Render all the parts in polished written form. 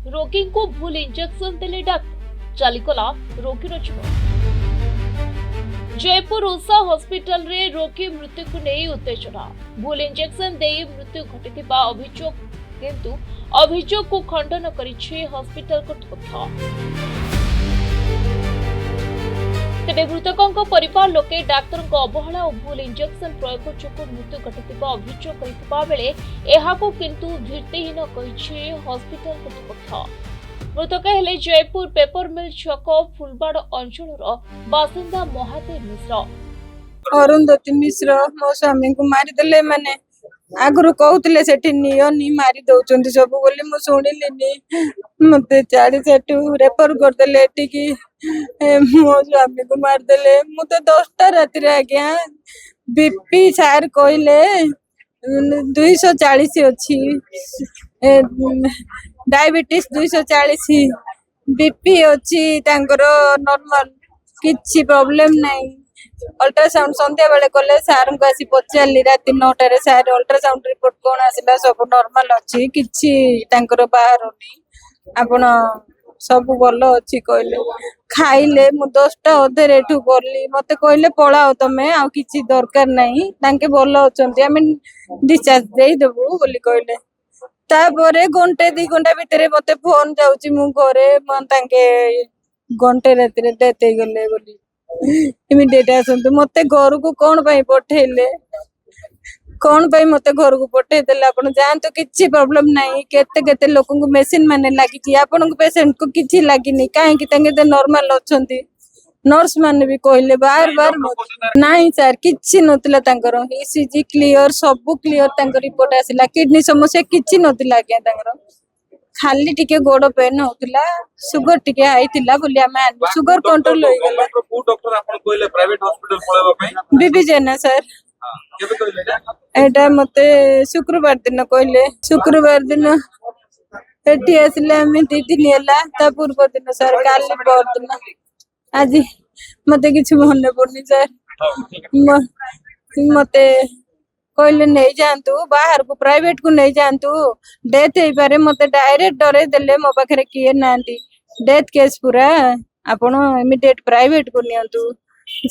रोगी को भूल इंजेक्शन देले डाक्टर चलीगला रोगीर जीवन। जयपुर उषा हॉस्पिटल रे रोगी मृत्यु को नहीं उत्तेजना भूल इंजेक्शन दे मृत्यु घटिथिबा अभियोग किंतु अभियोग को खंडन करिछि हॉस्पिटल कर्तृपक्ष। तेबे मृतकों परिवार लोके डाक्तर अवहेला और भूल इंजेक्शन प्रयोग जो मृत्यु घटिथिबा अभियोग करिथिबा बेले एहाको किंतु भित्तिहीन कहिछि हॉस्पिटल कर्तृपक्ष। मृतक हेले जयपुर पेपर मिल छक फुलबाड़ अंचल बासिंदा महादेव मिश्र। अरुंधति मिश्र मो स्वामी को मारिदेले माने आगु कहते से नि मारी दौरान सब बोली मुझे शुणिली मत चाड़ी से रेफर करदे कि मो स्वामी को मारिदेले मु तो 10टा राति आज्ञा बीपी सार कहले 240 अच्छी डायबिटीज 240 बीपी अच्छी नॉर्मल किसी प्रॉब्लम नहीं। अल्ट्रासाउंड संध्या बेले कले सार को आसी पचारि राति 9टारे सार अल्ट्रासाउंड रिपोर्ट कौन आसला सब नॉर्मल अच्छी किसी बाहर आपण सब भल अच्छी कहले खाइले मु 10टा अधे एठू गली मते कहले पलाओ तमे आ किछि दरकार नहीं तांके भल अछंती आमे डिस्चार्ज देई देबू बोली कहले। तापरे घंटे 2 घंटा भितरे मते फोन जाउची मु घरे मन तांके घंटे राति डेथ हे गले बोली इमिडिएट आसतु मते घर को कौन पठेले कौन मते घर को पठे देले आपण जानतो किछि प्रॉब्लम नहीं केते केते लोक को मशीन माने लागि आपण को पेशेंट को किछि लागिनी काहे कि तंगे नॉर्मल अछंती नर्स माने भी कहले बार बार नहीं सर किछि नतिला तांकर ईसीजी क्लियर सब क्लियर तांकर रिपोर्ट आसिला किडनी समस्या किछि नतिला के तांकर खाली टिके गोड़ पेन होतिला सुगर टिके आइतिला बोली हमें सुगर कंट्रोल होई गेला। को डॉक्टर आपन कोइले प्राइवेट हॉस्पिटल पळेबा पई बीबी जेना सर केबे कोइले एटा मते शुक्रवार दिन कहले शुक्रवार दिन एटी आसले हमें 2 दिन होला ता पूर्व दिन सर काल पर दिन आज मते किछ मन पड़नी सर मते कहले नहीं जानतु बाहर को प्राइवेट को नहीं जानतु डेथ हो पारे मते डायरेक्ट डरे देले मो पाखरे किए नांती डेथ केस पूरा आपण इमीडिएट प्राइवेट को नियंतु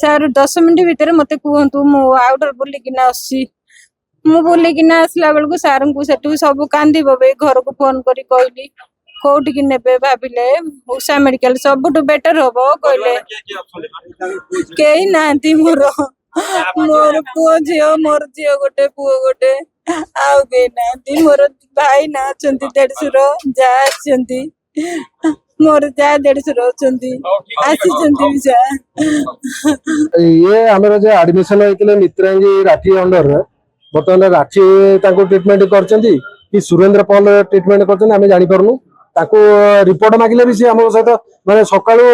सर 10 मिनिट भीतर मते कहंतु मो आउटर बोली किना आसी मु बोली किना आसला बेल को सार को सेटू सब कांदी बबे घर को फोन करी कहली कोठी कि नेबे भाबिले उषा मेडिकल सबटू बेटर होबो कहले केही नांती मोर पुओ झियो गोटे पुओ गोटे आउ के ना मोर भाई ना चंती 150 जा चंती मोर जा 150 चंती आसी चंती जा ये हमर जे एडमिशन होइतले मित्रांगी राठी अंडर रे बतन राठी ताको ट्रीटमेंट करचंती कि सुरेंद्र पॉल ट्रीटमेंट करचंती हमें जानि परनु ताको रिपोर्ट मागिले भी से हम सहित माने सकाळू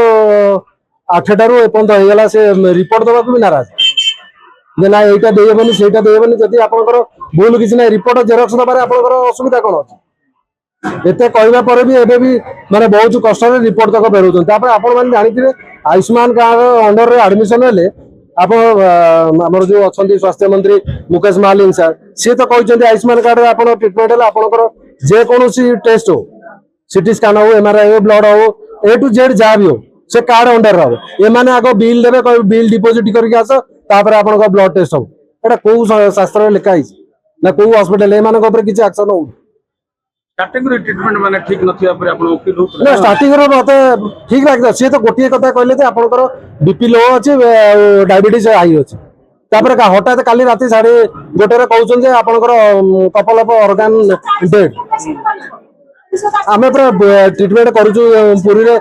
8टारू एपंत हो गेला से रिपोर्ट दबा को भी नाराज ना एटा देबनी सेटा देबनी जदी आपनकर भूल किछि ना रिपोर्ट जेरक्स दबारे आपनकर असुविधा कोन अछि एते कहबा पर भी एबे भी माने बहुत कष्ट रे रिपोर्ट तक बेरुछन तापर आपन माने जानिथिले आयुष्मान कार्ड अंडर रे एडमिशन हेले आप हमर जो अछंती स्वास्थ्य मंत्री मुकेश मालिन सर से तो कहचंती आयुष्मान कार्ड रे आपन ट्रीटमेंट हेला आपनकर जे कोनोसी टेस्ट हो सीटी स्कैन हो एमआरआई हो ब्लड हो ए टू जेड जा भी हो से कार्ड अंडर हो ए माने आगो बिल देबे कोई बिल डिपॉजिट करके आसो तापर आपन को ब्लड टेस्ट हो एटा को शास्त्र रे लिखा हिस ना को हॉस्पिटल ए माने ऊपर किछ एक्शन हो कैटेगरी ट्रीटमेंट माने ठीक नथिया पर आपन ओके रूट ना स्टार्टिंग रो मते ठीक लागदा से तो गोटिए कथा कहले जे आपन को बीपी लो अछि डायबिटीज हाई अछि तापर का हठात काली राती 1:30 रे कहउछन जे आपन को कपल ऑफ ऑर्गन डेड आमे पर ट्रीटमेंट करूछु पुरी रे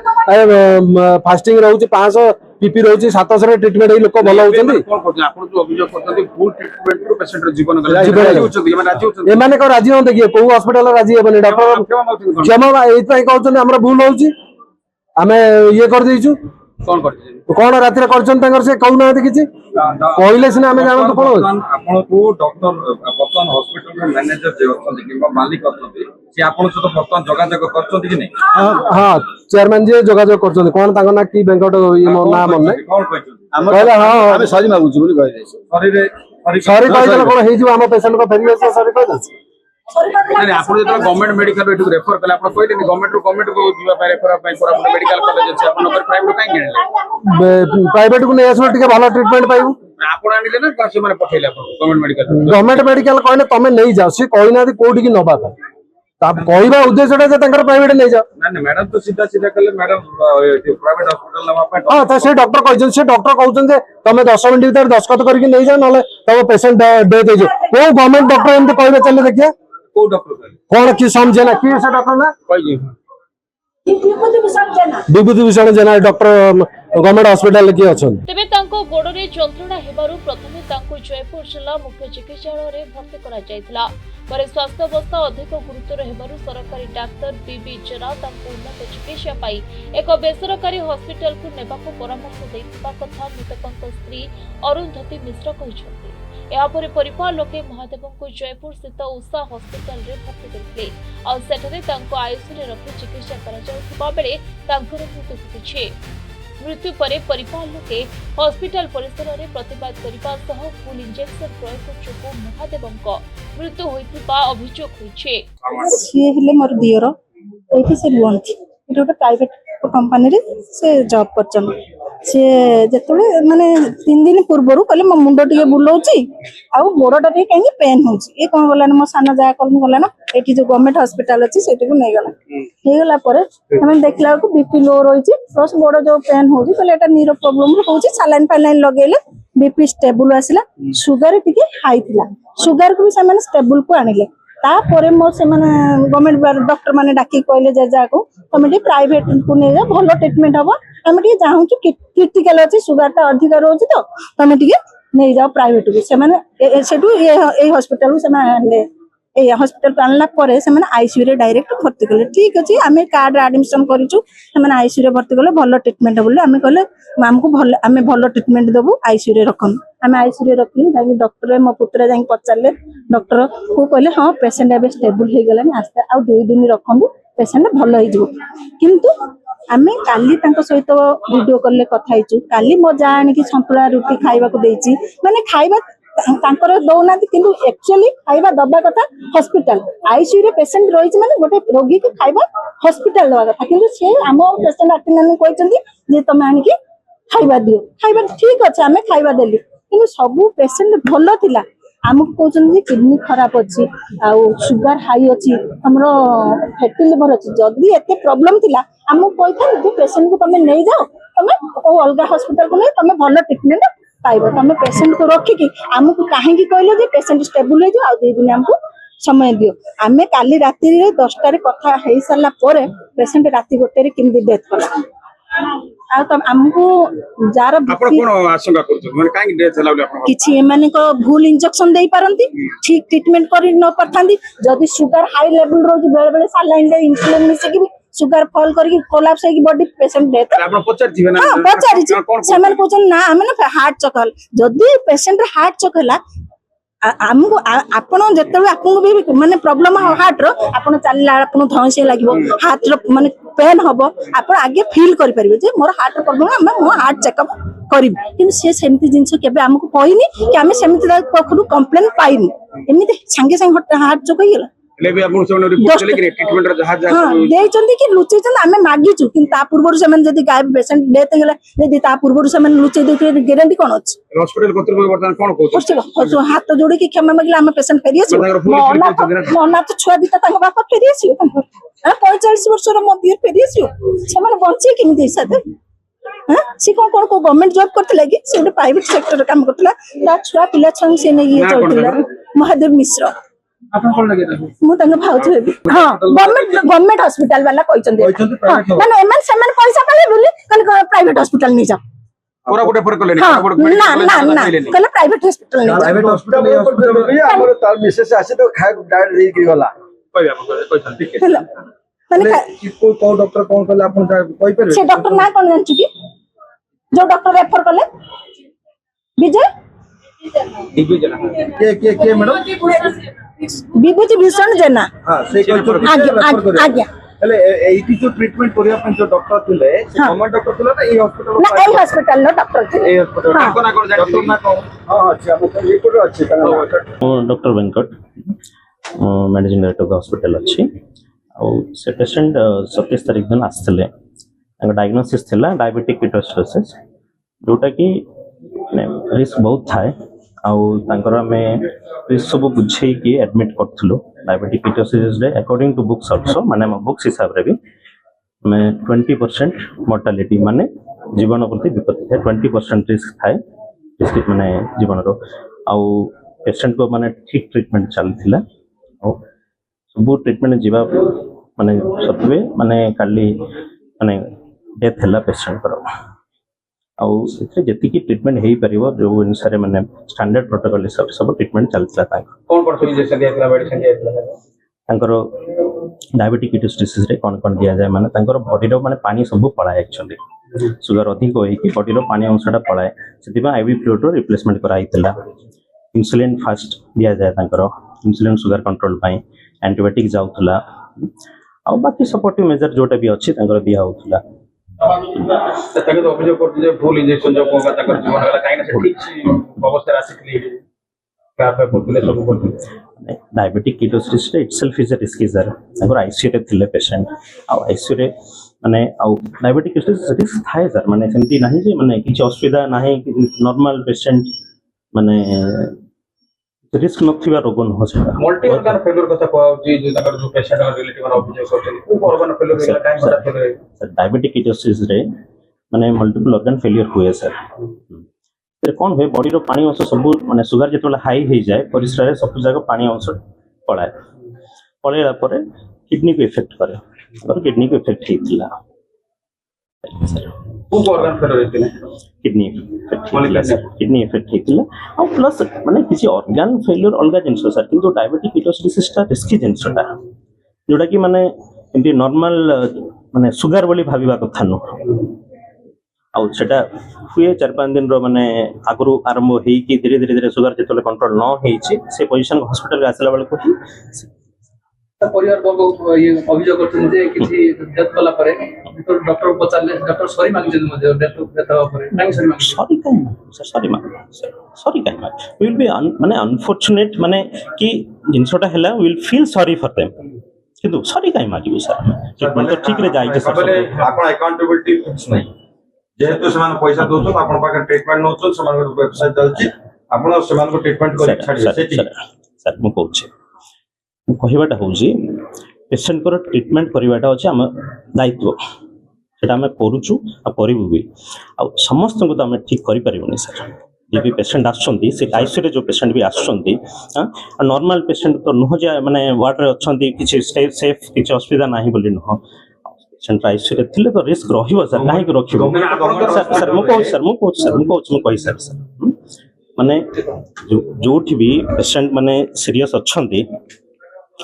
फास्टिंग रहउछि 500 पीपी रहउछि 700 रे ट्रीटमेंट ए लोक भलो होउछन्ती कोन करते आपन जो अभियोग करते फुल ट्रीटमेंट को पेशेंट रो जीवन राजी होउछन्ती ए माने को राजी होते कि को हॉस्पिटल राजी हेबनी डॉक्टर क्षमा एई पई कहउछन हमरा भूल होउछि आमे ये कर देइछु कोन करते कोन राति रे करछन तंगर से कहउ ना किछि कहले सिना आमे जानत कोन आपन को डॉक्टर बर्तन हॉस्पिटल रे मैनेजर जे अछन्ती किबा मालिक अछन्ती से आपन सहित बर्तन जोगाजोग करछन्ती कि नै हां चेयरमैन जे जोगाजोग करछन्ती कोन तांग ना की बेंकट ना मन नै कोन कहछन्ती कहले हां आमे सरी मागुछु बोली कहले सरी रे सरी कहले कोन हेइ जो हम पेशेंट को फेरिए से सरी कहले ନାଇଁ ଆପଣ ଯେତେବେଳେ ଗଭର୍ଣ୍ଣମେଣ୍ଟ ମେଡିକାଲ ଏଠୁ ରେଫର କଲେ ଆପଣ କହିଲେନି ଗଭର୍ଣ୍ଣମେଣ୍ଟ କୁ ଯିବା ପାଇଁ ରେଫର ପାଇଁ କୋରାପୁଟ ମେଡିକାଲ କଲେଜ ଅଛି ଆପଣ ପ୍ରାଇଭେଟ କାହିଁକି ଆଣିଲେ ପ୍ରାଇଭେଟ କୁ ନେଇ ଆସିଲେ ଟିକେ ଭଲ ଟ୍ରିଟମେଣ୍ଟ ପାଇବୁ। ଆପଣ ଆଣିଲେ ନା ସେମାନେ ପଠେଇଲେ ଆପଣ ଗଭର୍ଣ୍ଣମେଣ୍ଟ ମେଡିକାଲ ଗଭର୍ଣ୍ଣମେଣ୍ଟ ମେଡିକାଲ କହିଲେ ତମେ ନେଇଯାଅ, ସିଏ କହିନାହାନ୍ତି କୋଉଠିକି ନବା ପାଇଁ। ତା କହିବା ଉଦ୍ଦେଶ୍ୟଟା ଯେ ତାଙ୍କର ପ୍ରାଇଭେଟ ନେଇଯାଅ। ନା ମ୍ୟାଡାମ ତ ସିଧା କଲେ ମ୍ୟାଡାମ ପ୍ରାଇଭେଟ ହସ୍ପିଟାଲ ନବା ପାଇଁ ହଁ ତ ସେ ଡକ୍ଟର କହିଛନ୍ତି, ସେ ଡକ୍ଟର କହୁଛନ୍ତି ଯେ ତମେ 10 ମିନିଟ୍ ଭିତରେ ଦସ୍ତଖତ କରିକି ନେଇଯାଅ, ନହେଲେ ତମ ପେସେଣ୍ଟ ଡେଥ୍ ହେଇଯିବ। କୋଉ ଗଭର୍ଣ୍ଣମେଣ୍ଟ ଡକ୍ଟର ଏମିତି କହିବେ ଚାଲେ ଦେଖିବା। କୋଉ ଡକ୍ଟର କହିଲେ କଣ କି ସମଝେନା କି ସେ ଡକ୍ଟର ନା କହିଲି Bibhuti Bhushan Jena doctor government hospital କିଏ ଅଛନ୍ତି। ତେବେ ତାଙ୍କ ଗୋଡରେ ଯନ୍ତ୍ରଣା ହେବାରୁ ପ୍ରଥମେ ତାଙ୍କୁ ଜୟପୁର ଜିଲ୍ଲା ମୁଖ୍ୟ ଚିକିତ୍ସାଳୟରେ ଭର୍ତ୍ତି କରାଯାଇଥିଲା। ପରେ ସ୍ୱାସ୍ଥ୍ୟ ଅବସ୍ଥା ଅଧିକ ଗୁରୁତର ହେବାରୁ ସରକାରୀ ଡାକ୍ତର ବିବି ଜେନା ତାଙ୍କୁ ଉନ୍ନତ ଚିକିତ୍ସା ପାଇଁ ଏକ ବେସରକାରୀ ହସ୍ପିଟାଲକୁ ନେବାକୁ ପରାମର୍ଶ ଦେଇଥିବା କଥା ମୃତକଙ୍କ ସ୍ତ୍ରୀ ଅରୁନ୍ଧତୀ ମିଶ୍ର କହିଛନ୍ତି। ଏହାପରେ ପରିବାର ଲୋକେ ମହାଦେବଙ୍କୁ ଜୟପୁର ସ୍ଥିତ ଉଷା ହସ୍ପିଟାଲରେ ଭର୍ତ୍ତି କରିଥିଲେ। ଆଉ ସେଠାରେ ତାଙ୍କୁ ଆଇସିୟୁରେ ରଖି ଚିକିତ୍ସା କରାଯାଉଥିବା ବେଳେ ତାଙ୍କର ମୃତ୍ୟୁ ଘଟିଛି। ମୃତ୍ୟୁ ପରେ ପରିବାର ଲୋକେ ହସ୍ପିଟାଲ ପରିସରରେ ପ୍ରତିବାଦ କରିବା ସହ ଫୁଲ୍ ଇଞ୍ଜେକ୍ସନ ପ୍ରୟୋଗ ଯୋଗୁଁ ମହାଦେବଙ୍କ ମୃତ୍ୟୁ ହୋଇଥିବା ଅଭିଯୋଗ ହୋଇଛି। ସିଏ ହେଲେ ମୋର ଦିଅର, ଏଇଠି ସେ ରୁହନ୍ତି, ଏଠି ଗୋଟେ ପ୍ରାଇଭେଟ କମ୍ପାନୀରେ ସେ ଜବ୍ କରିଛନ୍ତି। ସିଏ ଯେତେବେଳେ ମାନେ 3 ଦିନ ପୂର୍ବରୁ କହିଲେ ମୋ ମୁଣ୍ଡ ଟିକେ ବୁଲଉଛି ଆଉ ଗୋଡଟା ଟିକେ କାହିଁକି ପେନ୍ ହଉଛି। ଇଏ କଣ ଗଲା ନା ମୋ ସାନ ଯାହା କଲ ଗଲା ନା ଏଠି ଯୋଉ ଗଭର୍ଣ୍ଣମେଣ୍ଟ ହସ୍ପିଟାଲ ଅଛି ସେଇଠିକୁ ନେଇଗଲା। ହେଇଗଲା ପରେ ସେମାନେ ଦେଖିଲା ବେଳକୁ ବିପି ଲୋ ରହିଛି, ପ୍ଲସ୍ ଗୋଡ ଯୋଉ ପେନ୍ ହଉଛି କହିଲେ ଏଟା ନ୍ୟୁରୋ ପ୍ରୋବ୍ଲେମ ହଉଛି। ସାଲାଇନ୍ ଫାଲାଇନ୍ ଲଗେଇଲେ, ବିପି ଷ୍ଟେବୁଲ ଆସିଲା, ସୁଗାର ଟିକେ ହାଇ ଥିଲା, ସୁଗାରକୁ ବି ସେମାନେ ଷ୍ଟେବୁଲ କୁ ଆଣିଲେ। ତାପରେ ମୋ ସେମାନେ ଗଭର୍ଣ୍ଣମେଣ୍ଟ ଡକ୍ଟର ମାନେ ଡାକି କହିଲେ ଯେ ଯାହାକୁ ତମେ ଟିକେ ପ୍ରାଇଭେଟ କୁ ନେଇଯାଅ, ଭଲ ଟ୍ରିଟମେଣ୍ଟ ହବ, ଆମେ ଟିକେ ଚାହୁଁଛୁ କ୍ରିଟିକାଲ ଅଛି, ସୁଗାର ଟା ଅଧିକ ରହୁଛି ତ ତମେ ଟିକେ ନେଇଯାଅ ପ୍ରାଇଭେଟ କୁ। ସେମାନେ ସେଠୁ ଏଇ ହସ୍ପିଟାଲ କୁ ସେମାନେ ଆଣିଲେ। ଏଇ ହସ୍ପିଟାଲ କୁ ଆଣିଲା ପରେ ସେମାନେ ଆଇସିୟୁ ରେ ଡାଇରେକ୍ଟ ଭର୍ତ୍ତି କଲେ। ଠିକ ଅଛି, ଆମେ କାର୍ଡରେ ଆଡମିସନ କରିଛୁ, ସେମାନେ ଆଇସିୟୁ ରେ ଭର୍ତ୍ତି କଲେ, ଭଲ ଟ୍ରିଟମେଣ୍ଟ ବୋଲି ଆମେ କହିଲେ ଆମକୁ ଭଲ, ଆମେ ଭଲ ଟ୍ରିଟମେଣ୍ଟ ଦେବୁ, ଆଇସିୟୁ ରେ ରଖନ୍ତୁ। ଆମେ ଆଇସିୟୁ ରେ ରଖିଲୁ। ଯାଇକି ଡକ୍ଟର ମୋ ପୁତୁରା ଯାଇକି ପଚାରିଲେ, ଡକ୍ଟର କୁ କହିଲେ ହଁ ପେସେଣ୍ଟ ଏବେ ଷ୍ଟେବୁଲ ହେଇଗଲାଣି, ଆସ୍ତେ ଆଉ 2 ଦିନ ରଖନ୍ତୁ, ପେସେଣ୍ଟ ଭଲ ହେଇଯିବ। କିନ୍ତୁ ଆମେ କାଲି ତାଙ୍କ ସହିତ ଭିଡିଓ କଲରେ କଥା ହେଇଛୁ। କାଲି ମୋ ଯା ଆଣିକି ସନ୍ତୁଳା ରୁଟି ଖାଇବାକୁ ଦେଇଛି, ମାନେ ଖାଇବା ତାଙ୍କର ଦଉନାହାନ୍ତି, କିନ୍ତୁ ଆକ୍ଚୁଆଲି ଖାଇବା ଦବା କଥା ହସ୍ପିଟାଲ। ଆଇସିୟୁ ରେ ପେସେଣ୍ଟ ରହିଛି ମାନେ ଗୋଟେ ରୋଗୀକୁ ଖାଇବା ହସ୍ପିଟାଲ ଦବା କଥା, କିନ୍ତୁ ସେ ଆମ ପେସେଣ୍ଟ ଆଟେଣ୍ଡାଣ୍ଟ କହିଛନ୍ତି ଯେ ତମେ ଆଣିକି ଖାଇବା ଦିଅ। ଖାଇବା ଠିକ ଅଛି, ଆମେ ଖାଇବା ଦେଲି, କିନ୍ତୁ ସବୁ ପେସେଣ୍ଟ ଭଲ ଥିଲା। ଆମକୁ କହୁଛନ୍ତି ଯେ କିଡନୀ ଖରାପ ଅଛି, ଆଉ ସୁଗାର ହାଇ ଅଛି, ଆମର ଫ୍ୟାଟି ଲିଭର ଅଛି। ଯଦି ଏତେ ପ୍ରୋବ୍ଲେମ ଥିଲା ଆମକୁ କହିଥାନ୍ତି ଯେ ପେସେଣ୍ଟକୁ ତମେ ନେଇଯାଅ, ତମେ ଅଲଗା ହସ୍ପିଟାଲକୁ ନେଇ ତମେ ଭଲ ଟ୍ରିଟମେଣ୍ଟ ପାଇବ। ତମେ ପେସେଣ୍ଟକୁ ରଖିକି ଆମକୁ କାହିଁକି କହିଲେ ଯେ ପେସେଣ୍ଟ ଷ୍ଟେବୁଲ ହେଇଯିବ ଆଉ 2 ଦିନ ଆମକୁ ସମୟ ଦିଅ। ଆମେ କାଲି ରାତିରେ 10ଟାରେ କଥା ହେଇ ସାରିଲା ପରେ ପେସେଣ୍ଟ ରାତି 1ରେ କେମିତି ଡେଥ୍ କଲା। ଆଉ ଆମକୁ ଯାହାର ଆପଣ କଣ ଆଶଙ୍କା କରୁଛନ୍ତି ମାନେ କାହିଁକି ଡେଥ୍ ହେଲା ବୋଲି ଆପଣ କିଛି ଏମାନଙ୍କ ଭୁଲ ଇଞ୍ଜେକ୍ସନ ଦେଇ ପାରନ୍ତି, ଠିକ ଟ୍ରିଟମେଣ୍ଟ କରି ନ ପାରିଥାନ୍ତି। ଯଦି ସୁଗାର ହାଇ ଲେବୁଲ ରହୁଛି, ବେଳେ ବେଳେ ସାଲାଇନ୍ ରେ ଇନସୁଲିନ ମିଶିକି ବି ସୁଗାର ଫଲ୍ କରିକି କୋଲାପ୍ସ ହେଇକି ବଡି ପେସେଣ୍ଟ ଡେଥ୍। ଆପଣ ପଚାରିଥିବେ ନା? ହଁ ପଚାରିଛି, ସେମାନେ କହୁଛନ୍ତି ନା ଆମେ ନା ହାର୍ଟ ଚକ୍ ହେଲା। ଯଦି ପେସେଣ୍ଟ ହାର୍ଟ ଚକ୍ ହେଲା, ଆମକୁ ଆପଣ ଯେତେବେଳେ ଆପଣଙ୍କୁ ବି ମାନେ ପ୍ରୋବ୍ଲେମ ହାର୍ଟ ର, ଆପଣ ଚାଲିଲା ଆପଣଙ୍କୁ ଧଇଁସିଆ ଲାଗିବ, ହାର୍ଟ ର ମାନେ ପେନ୍ ହବ, ଆପଣ ଆଗେ ଫିଲ୍ କରିପାରିବେ ଯେ ମୋର ହାର୍ଟ ପ୍ରୋବ୍ଲେମ, ଆମେ ମୋ ହାର୍ଟ ଚେକଅପ୍ କରିବୁ। କିନ୍ତୁ ସେ ସେମିତି ଜିନିଷ କେବେ ଆମକୁ କହିନି କି ଆମେ ସେମିତି ତା ପାଖରୁ କମ୍ପ୍ଲେନ ପାଇନି। ଏମିତି ସାଙ୍ଗେ ସାଙ୍ଗେ ହାର୍ଟ ଚୋକ୍ ହେଇଗଲା। ଦେଇଛନ୍ତି କି ଲୁଚେଇଛନ୍ତି ଆମେ ମାଗିଛୁ, କିନ୍ତୁ ତା ପୂର୍ବରୁ ସେମାନେ ଯଦି ପେସେଣ୍ଟ ଡେଥ୍ ହେଇଗଲା, ଯଦି ତା ପୂର୍ବରୁ ସେମାନେ ଲୁଚେଇ ଦେଇଥିବେ ଗ୍ୟାରେଣ୍ଟି କଣ ଅଛି? ହସ୍ପିଟାଲ କର୍ତ୍ତୃପକ୍ଷ ବର୍ତ୍ତମାନ କଣ କହୁଛନ୍ତି? ହାତ ଯୋଡିକି କ୍ଷମା ମାଗିଲେ ଆମ ପେସେଣ୍ଟ ଫେରିଆସିବ। ଅନାଥ ଛୁଆ ଦିଟା ତାଙ୍କ ବାପା ଫେରିଆସିବ, 45 ବର୍ଷର ମୋ ଦିଅ ଫେରିଆସିବ। ସେମାନେ ବଞ୍ଚିବେ କେମିତି ସାଥେ? ସେ କଣ କଣ କୋଉ ଗଭର୍ଣ୍ଣମେଣ୍ଟ ଜବ୍ କରିଥିଲା କି? ସେ ଗୋଟେ ପ୍ରାଇଭେଟ ସେକ୍ଟରରେ କାମ କରୁଥିଲା, ତା ଛୁଆ ପିଲା ଛୁଆଙ୍କୁ ସେ ନେଇକି ଚଳୁଥିଲା। ମହାଦେବ ମିଶ୍ର। ମୁଁ ତାଙ୍କ ଭାଉଜ ହେବି। ହଁ, ଗଭର୍ଣ୍ଣମେଣ୍ଟ ହସ୍ପିଟାଲ ବାଲା କହିଛନ୍ତି ମାନେ ଏମାନେ ସେମାନେ ପଇସା ପାଇବେ ବୋଲି କହିଲେ ପ୍ରାଇଭେଟ ହସ୍ପିଟାଲ ନେଇଯାଅ। କୋରାପୁଟ ଏଫର କଲେନି? ନା କହିଲେ ପ୍ରାଇଭେଟ ହସ୍ପିଟାଲ ନେଇଯାଅ। ପ୍ରାଇଭେଟ ହସ୍ପିଟାଲ ଆମର ତାର ମିସେସ ଆସି ତ ଖାଇବା ଡାଇରେକ୍ଟ ଦେଇକି ଗଲା। କହିବେ ଆପଣ କହିଛନ୍ତି ଟିକେ ହେଲା ମାନେ କୋଉ ଡକ୍ଟର କଣ କଲେ ଆପଣ କହିପାରିବେ? ସେ ଡକ୍ଟର ନା କଣ ଜାଣିଛୁ କି? ଯୋଉ ଡକ୍ଟର ରେଫର କଲେ ବିଜୟ କିଏ ମ୍ୟାଡାମ? ବିଭୂତି ଭୂଷଣ ଜେନା। ହଁ, ସେ ଆଜ୍ଞା। ହେଲେ ଏଇଠି ଯୋଉ ଟ୍ରିଟମେଣ୍ଟ କରିବା ପାଇଁ ଯୋଉ ଡକ୍ଟର ଥିଲେ, ସେ ଗଭର୍ଣ୍ଣମେଣ୍ଟ ଡକ୍ଟର ଥିଲେ ନା ଏଇ ହସ୍ପିଟାଲ? ନା ଏଇ ହସ୍ପିଟାଲର ଡକ୍ଟର ଥିଲେ। ଏଇ ହସ୍ପିଟାଲ ତାଙ୍କ ନା କଣ ଡକ୍ଟର ନା କଣ? ହଁ ଅଛି, ଆମ ରିପୋର୍ଟ ଅଛି। Doctor Venkat. Managing director hospital अच्छी से पेशेंट 27 तारीख दिन आसते डायग्नोसिस थिला डायबिटिक कीटोसिस जोटा कि रिस्क बहुत थाए आमे रिस्क सब बुझे कि एडमिट करूँ diabetic ketosis according to books also माने बुक्स हिसाब रे भी मैं 20% मोर्टालिटी माने जीवन प्रति विपत्ति है 20% रिस्क थाए माने जीवन रो आउ पेशेंट को माने ठीक ट्रीटमेंट चलथिला सब ट्रीटमेंट जीवा माने सत्वे माने काली माने डेथ हैला पेशेंट करो आउ से जति की ट्रीटमेंट हेई परिबो जो अनुसार माने स्टैंडर्ड प्रोटोकॉल हिसाब सब ट्रीटमेंट चलथिला कौन कौन इंजेक्शन दिया मेडिसिन दिया तांकर डायबिटिक कीटोसिस रे कौन दिया जाए माने तांकर बॉडी रो माने पानी सब पळाए एक्चुअली सुगर अधिक होई कि बॉडी रो पानी अंशटा पळाए सेतिबा आईवी फ्लूइड रो रिप्लेसमेंट कराइतिला इंसुलिन फास्ट दिया जाए तांकर इंसुलिन सुगर कंट्रोल पाई एंटीबायोटिक जाउतला आ बाकी सपोर्टिव मेजर जोटा भी अच्छी तांकर दिया होतला तके तो अभियोग करते जे फुल इंजेक्शन जो कोका तकर जीवन वाला काई ना से ठीक अवस्था रासिकली का पे बोलले सब बोलते diabetic ketosis itself is a risk sir तांकर आईसीयू रे थिले पेशेंट आ आईसीयू रे माने आ डायबिटिक कीटोसिस रिस्क थाए सर माने सेमती नाही जे माने किछ असुविधा नाही नॉर्मल पेशेंट माने रिस्क नथिबा रोग न हो सेटा मल्टी ऑर्गन फेलियर कथा कहउची जे तकर जो पेशेंट रिलेटिव वाला अभियोग करते को ऑर्गन फेलियर होला काई बता फेलियर सर डायबिटिक कीटोसिस रे माने मल्टीपल ऑर्गन फेलियर हुए सर ते कोन होय बॉडी रो पानी अंश सब माने सुगर जेतोला हाई हे जाय परिस्रा रे सब जगह पानी अंश पळाय पळेला परे किडनी को इफेक्ट करे और किडनी को इफेक्ट हेतिला को ऑर्गन फेलियर हेतिला किडनी इफेक्ट हेतिला आ प्लस माने किसी ऑर्गन फेलियर अलगा जिंस सर किंतु डायबिटिक कीटोसिस टा रिस्की जिंसटा जोटा कि माने एमती नॉर्मल माने सुगर बोली भाबिबा कथा न आ सेटा हुए 4-5 दिन रो माने आगरु आरंभ हेई कि धीरे धीरे सुगर जेतले कंट्रोल न हेइछि से पोजीशन हॉस्पिटल आसला बेले को परिवार वर्ग ये अभियोग करछन जे किछि डेथ वाला परे डॉक्टर पचारले डॉक्टर सॉरी मांगछन मध्ये डेथ हवा परे नहीं सॉरी मांग सॉरी काई वी विल बी माने अनफॉर्चुनेट माने कि जिंसटा हैला we will feel sorry for them किंतु सॉरी काई मागिबो सर ट्रीटमेंट तो ठीक रे जाई के सर आपण अकाउंटेबिलिटी फिक्स नहीं जेहेतु समान पैसा दोछो आपण पाके ट्रीटमेंट नोछो समान वेबसाइट चलछि आपण समान को ट्रीटमेंट कर छाडी सेठी सर मु कहूछि कहवाटा हूँ पेसेंट को ट्रीटमेंट करवाटा अच्छे आम दायित्व से आम करुचु करूँ भी आ समस्त को तो आम ठीक करें सर जी भी पेसेंट आसुँच से आईसीयू जो पेसेंट भी आसुँच नॉर्मल पेसेंट तो नुह जे मैंने वार्ड रे अच्छा किसी सेफ किसी असुविधा ना बोली नुह पेसेंट आईसीयू रे थिले तो रिस्क रहिबो सर काहे कि रखिबो सर मु कहि सर माने जोठी भी पेसेंट माने सीरियस अच्छंती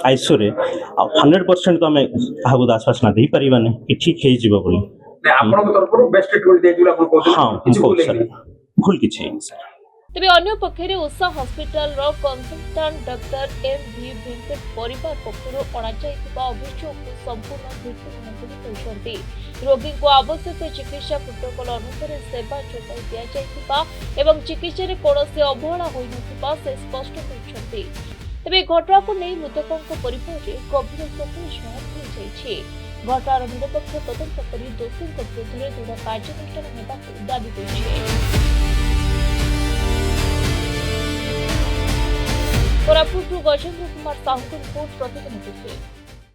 आईसीयू रे 100% तो हमें काहू आश्वासन दे परिबाने कि ठीक हे जीवो बोली ने आपन को तरफ बेस्ट ट्रीटमेंट दे दिला आपन को हां भूल किछि सर तेबे अन्य पक्षरे उषा हॉस्पिटल रो कंसल्टेंट डॉक्टर एम भी वेंकट परिवार पक्षरु अणाଯାଇଥିବା अभियोग संपूर्ण भित्तिहीन ବୋଲି କହିଛନ୍ତି रोगी को आवश्यक चिकित्सा प्रोटोकॉल अनुसार सेवा जोगाई दिया जायतिबा एवं चिकित्सा रे कोनोसी अवहेला होई नथिबा से स्पष्ट करछन्ति तेबे घटना को नहीं मृतकों परिवार रे गंभीर शोक छाया जायछि घटनार निरपेक्ष तदंत करी दोषी विरुद्ध दृढ़ कार्यानुष्ठान हेबाकु दाबी करछि कोरापुट गजेंद्र कुमार साहू को रिपोर्ट प्रतिनिधि।